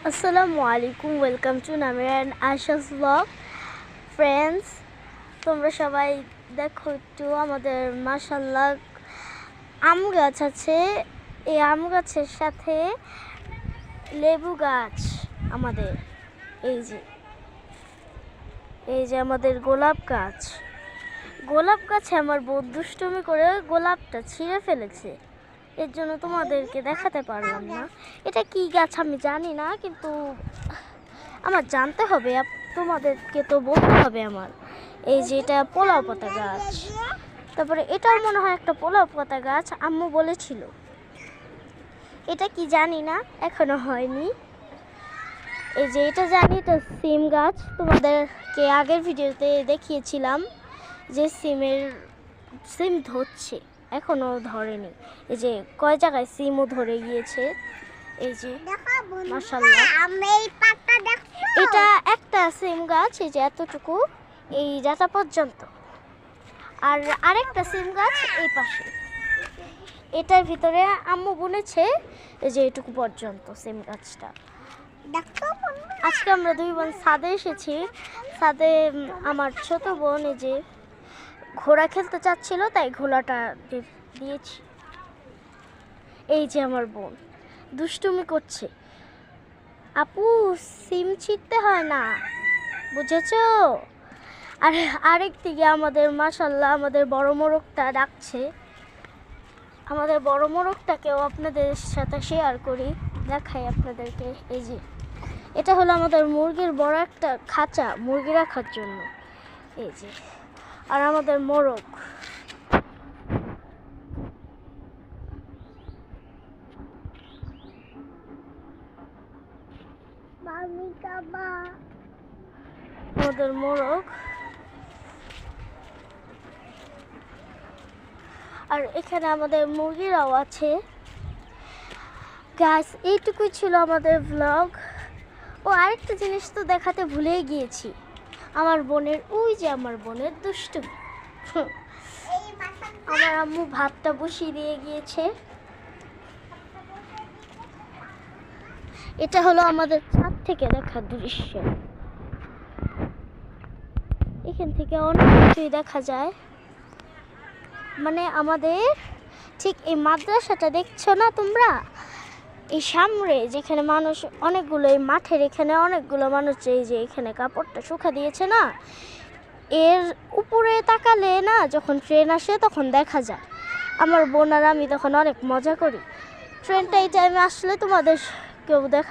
আসসালামু আলাইকুম, welcome to Namira and Ayesha's blog. Friends, তোমরা সবাই দেখো একটু আমাদের মাশাআল্লাহ আম গাছ আছে। এই আম গাছের সাথে লেবু গাছ আমাদের, এই যে আমাদের গোলাপ গাছে আমার বউ দুষ্টুমি করে গোলাপটা ছিঁড়ে ফেলেছে। এর জন্য তোমাদেরকে দেখাতে পারলাম না। এটা কি গাছ আমি জানি না, কিন্তু আমার জানতে হবে, তোমাদেরকে তো বলতে হবে আমার। এই যে এটা পোলাও পাতা গাছ, তারপরে এটাও মনে হয় একটা পোলাও পাতা গাছ, আম্মু বলেছিল। এটা কি জানি না, এখনো হয়নি। এই যে এটা জানি, এটা সিম গাছ। তোমাদেরকে আগের ভিডিওতে দেখিয়েছিলাম যে সিম ধরছে, এখনো ধরেনি। এই যে কয় জায়গায় সিমও ধরে গিয়েছে। এই যে মাশাআল্লাহ, এটা একটা সিম গাছ, এই যে এতটুকু, এই ডাটা পর্যন্ত। আর আরেকটা সিম গাছ এই পাশে, এটার ভিতরে আম্মু বুনেছে এই যে এটুকু পর্যন্ত সিম গাছটা। আজকে আমরা দুই বোন ছাদে এসেছি। ছাদে আমার ছোট বোন এই যে ঘোড়া খেলতে চাচ্ছিল, তাই ঘোড়াটা দিয়েছি। এই যে আমার বোন দুষ্টুমি করছে। আপু, সিম ছিঁড়তে হয় না, বুঝেছো? আর আরেক দিকে আমাদের মাশাআল্লাহ আমাদের বড় মোরগটা ডাকছে। আমাদের বড় মোরগটাকেও আপনাদের সাথে শেয়ার করি, দেখাই আপনাদেরকে। এই যে এটা হলো আমাদের মুরগির বড় একটা খাঁচা, মুরগি রাখার জন্য। এই যে আর আমাদের মোরগ, আমাদের মোরগ। আর এখানে আমাদের মুরগিরাও আছে। গাইস, এইটুকুই ছিল আমাদের ব্লগ। ও আরেকটা জিনিস তো দেখাতে ভুলেই গিয়েছি, আমার বোনের, ওই যে আমার বোনের দুষ্টু। আমার আম্মু ভাতটা বসিয়ে দিয়ে গিয়েছে। এটা হলো আমাদের ছাদ থেকে দেখা দৃশ্য। এখান থেকে অনেক কিছুই দেখা যায়। মানে আমাদের ঠিক এই মাদ্রাসাটা দেখছো না তোমরা, এই সামনে যেখানে মানুষ অনেকগুলো, এই মাঠের এখানে অনেকগুলো মানুষ, এই যে এখানে কাপড়টা শুকা দিয়েছে না, এর উপরে তাকালে না যখন ট্রেন আসে তখন দেখা যায়। আমার বোন আর আমি তখন অনেক মজা করি। ট্রেনটা এই টাইমে আসলে তোমাদের কেউ দেখা